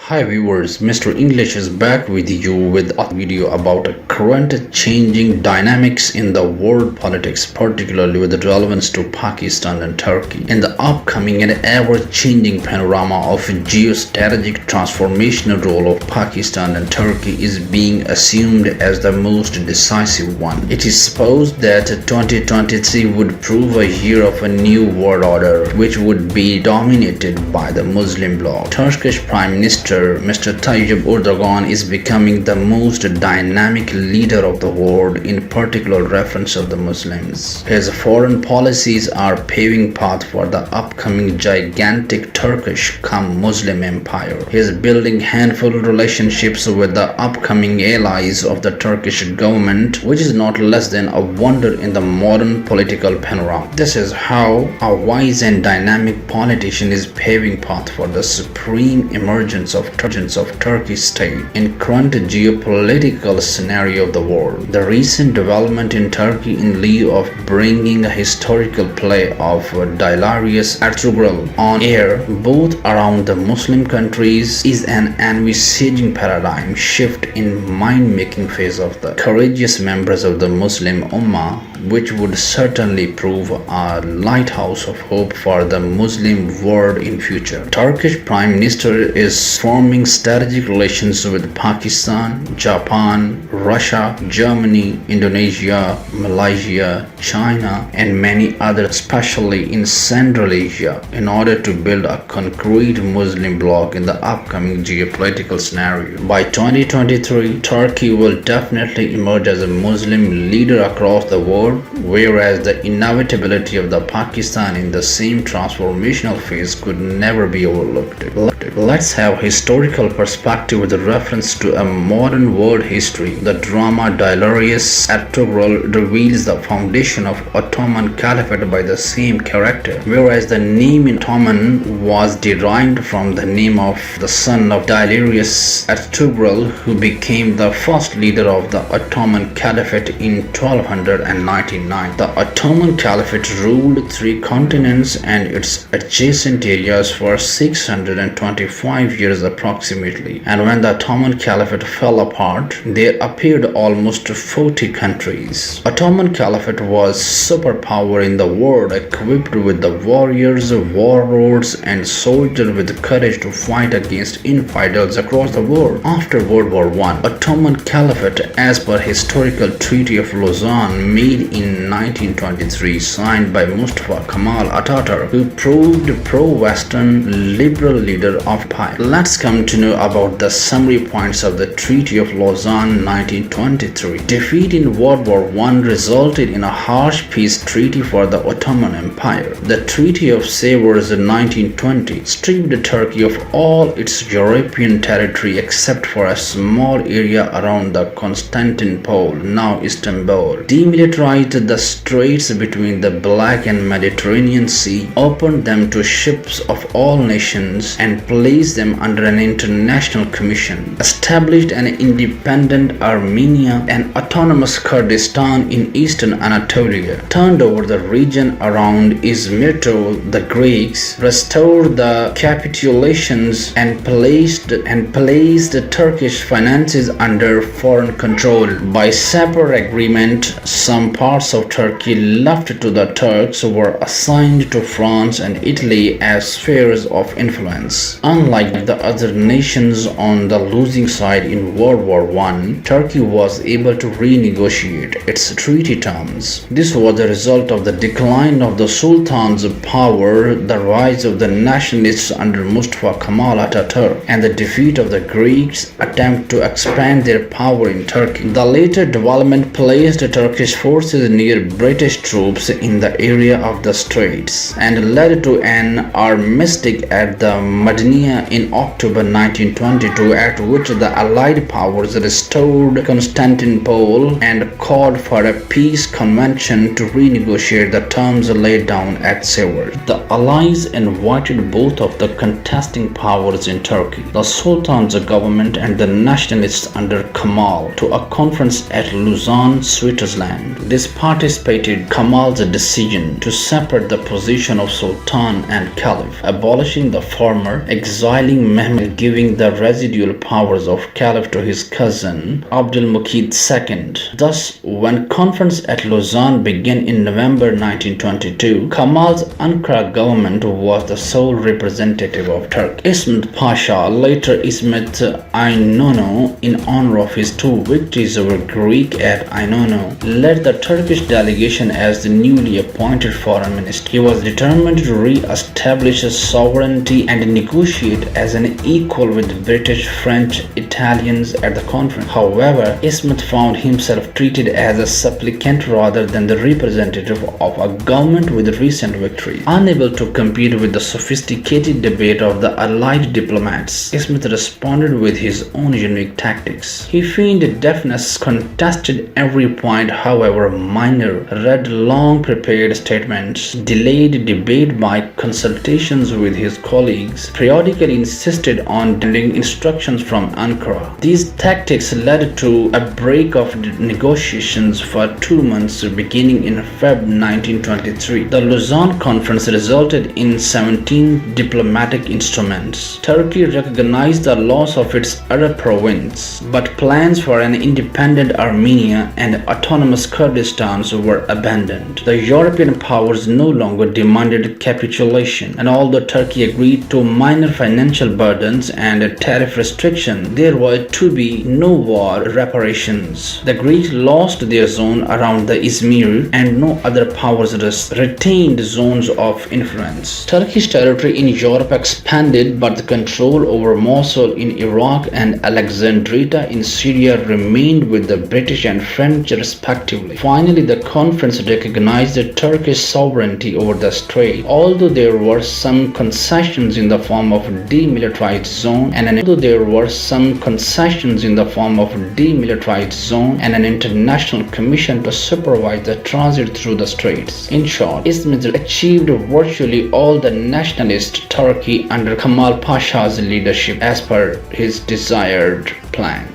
Hi viewers, Mr. English is back with you with a video about current changing dynamics in the world politics, particularly with relevance to Pakistan and Turkey. In the upcoming and ever-changing panorama of geo-strategic transformational role of Pakistan and Turkey is being assumed as the most decisive one. It is supposed that 2023 would prove a year of a new world order, which would be dominated by the Muslim bloc. Turkish Prime Minister Mr. Tayyip Erodgon is becoming the most dynamic leader of the world, in particular reference of the Muslims. His foreign policies are paving path for the upcoming gigantic Turkish-cum-Muslim Empire. He is building handful relationships with the upcoming allies of the Turkish government, which is not less than a wonder in the modern political panorama. This is how a wise and dynamic politician is paving path for the supreme emergence of Turkish state in current geopolitical scenario of the world. The recent development in Turkey in lieu of bringing a historical play of Dirilius Ertugrul on air both around the Muslim countries is an envisaging paradigm shift in mind-making phase of the courageous members of the Muslim Ummah, which would certainly prove a lighthouse of hope for the Muslim world in future. Turkish Prime Minister is forming strategic relations with Pakistan, Japan, Russia, Germany, Indonesia, Malaysia, China, and many others, especially in Central Asia, in order to build a concrete Muslim bloc in the upcoming geopolitical scenario. By 2023, Turkey will definitely emerge as a Muslim leader across the world, whereas the inevitability of the Pakistan in the same transformational phase could never be overlooked. Let's have historical perspective with reference to a modern world history. The drama Dirilius Ertugrul reveals the foundation of Ottoman Caliphate by the same character, whereas the name Ottoman was derived from the name of the son of Dirilius Ertugrul, who became the first leader of the Ottoman Caliphate in 1299. The Ottoman Caliphate ruled 3 continents and its adjacent areas for 625 years approximately, and when the Ottoman Caliphate fell apart, there appeared almost 40 countries. Ottoman Caliphate was superpower in the world, equipped with the warriors, warlords, and soldiers with courage to fight against infidels across the world. After World War I, Ottoman Caliphate, as per historical Treaty of Lausanne made in 1923, signed by Mustafa Kemal Atatürk, who proved pro-Western liberal leader of empire. Let's come to know about the summary points of the Treaty of Lausanne 1923. Defeat in World War I resulted in a harsh peace treaty for the Ottoman Empire. The Treaty of Sevres in 1920 stripped Turkey of all its European territory except for a small area around the Constantinople, now Istanbul, demilitarized the straits between the Black and Mediterranean Sea, opened them to ships of all nations, and placed them under an international commission, established an independent Armenia and autonomous Kurdistan in eastern Anatolia, turned over the region around Izmir to the Greeks, restored the capitulations, and placed Turkish finances under foreign control. By separate agreement, some parts of Turkey left to the Turks were assigned to France and Italy as spheres of influence. Unlike the other nations on the losing side in World War I, Turkey was able to renegotiate its treaty terms. This was the result of the decline of the Sultan's power, the rise of the nationalists under Mustafa Kemal Atatürk, and the defeat of the Greeks' attempt to expand their power in Turkey. The later development placed Turkish forces near British troops in the area of the Straits and led to an armistice at the Madinah in October 1922, at which the Allied powers restored Constantinople and called for a peace convention to renegotiate the terms laid down at Sevres. The Allies invited both of the contesting powers in Turkey, the Sultan's government and the nationalists under Kemal, to a conference at Lausanne, Switzerland. This participated Kemal's decision to separate the position of Sultan and Caliph, abolishing the former, exiling Mehmed, giving the residual powers of caliph to his cousin Abdülmecid II. Thus, when conference at Lausanne began in November 1922, Kemal's Ankara government was the sole representative of Turkey. Ismet Pasha, later Ismet İnönü, in honor of his two victories over Greek at İnönü, led the Turkish delegation as the newly appointed foreign minister. He was determined to re-establish sovereignty and negotiate as an equal with British, French, Italians at the conference. However, Ismet found himself treated as a supplicant rather than the representative of a government with recent victories. Unable to compete with the sophisticated debate of the allied diplomats, Ismet responded with his own unique tactics. He feigned deafness, contested every point, however minor, read long prepared statements, delayed debate by consultations with his colleagues, periodically insisted on demanding instructions from Ankara. These tactics led to a break of negotiations for 2 months beginning in February 1923. The Lausanne Conference resulted in 17 diplomatic instruments. Turkey recognized the loss of its Arab province, but plans for an independent Armenia and autonomous Kurdistan were abandoned. The European powers no longer demanded capitulation, and although Turkey agreed to minor financial burdens and tariff restrictions, there were to be no war reparations. The Greeks lost their zone around the Izmir, and no other powers retained zones of influence. Turkish territory in Europe expanded, but the control over Mosul in Iraq and Alexandria in Syria remained with the British and French respectively. Finally, the conference recognized the Turkish sovereignty over the strait, although there were some concessions in the form of demilitarized zone and an international commission to supervise the transit through the straits. In short, Ismet achieved virtually all the nationalist Turkey under Kemal Pasha's leadership as per his desired plan.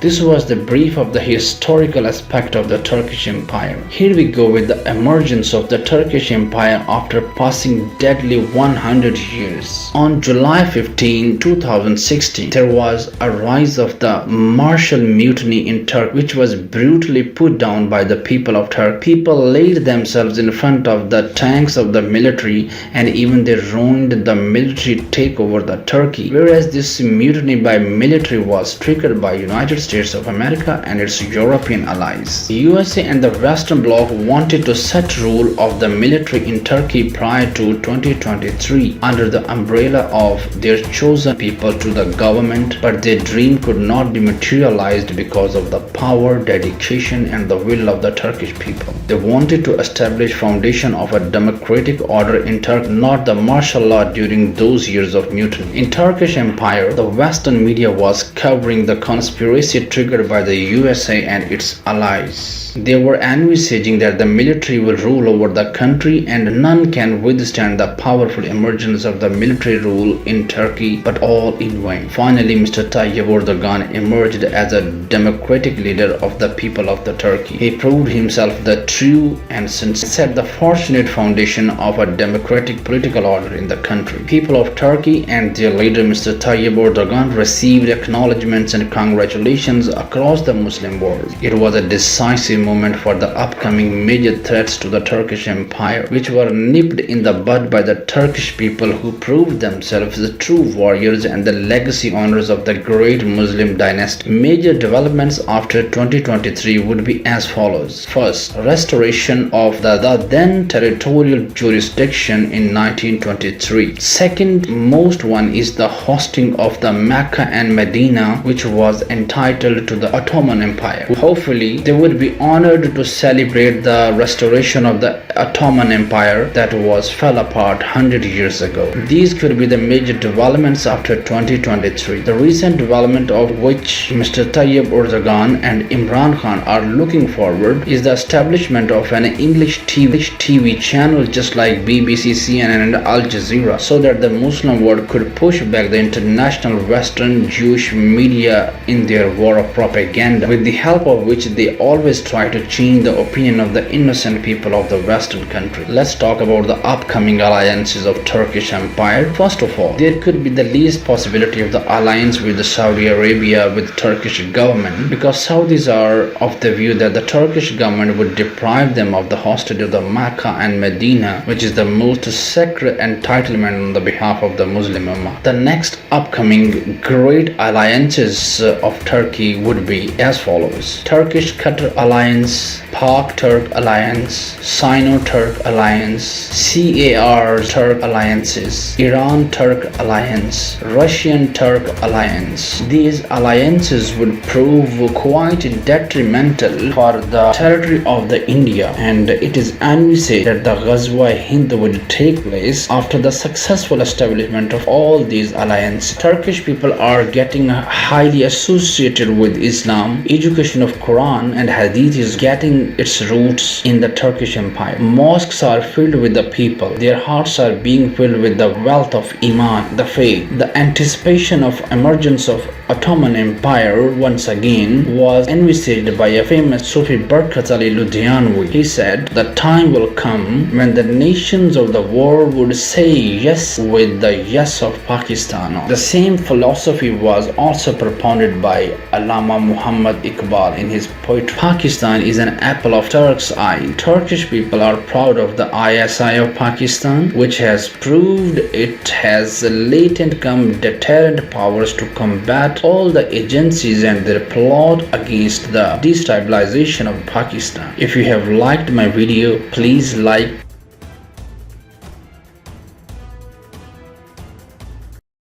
This was the brief of the historical aspect of the Turkish Empire. Here we go with the emergence of the Turkish Empire after passing deadly 100 years. On July 15, 2016, there was a rise of the martial mutiny in Turkey, which was brutally put down by the people of Turkey. People laid themselves in front of the tanks of the military, and even they ruined the military takeover the Turkey. Whereas this mutiny by military was triggered by United States of America and its European allies. The USA and the Western Bloc wanted to set rule of the military in Turkey prior to 2023 under the umbrella of their chosen people to the government, but their dream could not be materialized because of the power, dedication, and the will of the Turkish people. They wanted to establish foundation of a democratic order in Turkey, not the martial law during those years of mutiny. In Turkish Empire, the Western media was covering the conspiracy triggered by the USA and its allies. They were envisaging that the military will rule over the country and none can withstand the powerful emergence of the military rule in Turkey, but all in vain. Finally, Mr. Tayyip Erodgon emerged as a democratic leader of the people of the Turkey. He proved himself the true and set the fortunate foundation of a democratic political order in the country. People of Turkey and their leader Mr. Tayyip Erodgon received acknowledgements and congratulations across the Muslim world. It was a decisive moment for the upcoming major threats to the Turkish Empire, which were nipped in the bud by the Turkish people who proved themselves the true warriors and the legacy owners of the great Muslim dynasty. Major developments after 2023 would be as follows. First, restoration of the then territorial jurisdiction in 1923. Second most one is the hosting of the Mecca and Medina, which was entitled to the Ottoman Empire. Hopefully, they would be honored to celebrate the restoration of the Ottoman Empire that fell apart 100 years ago. These could be the major developments after 2023. The recent development of which Mr. Tayyip Erdogan and Imran Khan are looking forward is the establishment of an English TV channel just like BBC, CNN and Al Jazeera, so that the Muslim world could push back the international Western Jewish media in their war of propaganda, with the help of which they always try try to change the opinion of the innocent people of the Western country. Let's talk about the upcoming alliances of Turkish Empire. First of all, there could be the least possibility of the alliance with Saudi Arabia with Turkish government, because Saudis are of the view that the Turkish government would deprive them of the hostage of the Mecca and Medina, which is the most sacred entitlement on the behalf of the Muslim Ummah. The next upcoming great alliances of Turkey would be as follows: Turkish-Qatar alliance, Pak-Turk alliance, Sino-Turk alliance, CAR-Turk alliances, Iran-Turk alliance, Russian-Turk alliance. These alliances would prove quite detrimental for the territory of the India, and it is envisaged that the Ghazwa-e-Hind would take place after the successful establishment of all these alliances. Turkish people are getting highly associated with Islam. Education of Quran and Hadith is getting its roots in the Turkish Empire. Mosques are filled with the people. Their hearts are being filled with the wealth of Iman, the faith. The anticipation of emergence of Ottoman Empire once again was envisaged by a famous Sufi Barkat Ali Ludhianwi. He said, "The time will come when the nations of the world would say yes with the yes of Pakistan." The same philosophy was also propounded by Allama Muhammad Iqbal in his poetry. Pakistan is an apple of Turk's eye. Turkish people are proud of the ISI of Pakistan, which has proved it has latent deterrent powers to combat all the agencies and their plot against the destabilization of Pakistan. If you have liked my video, please like,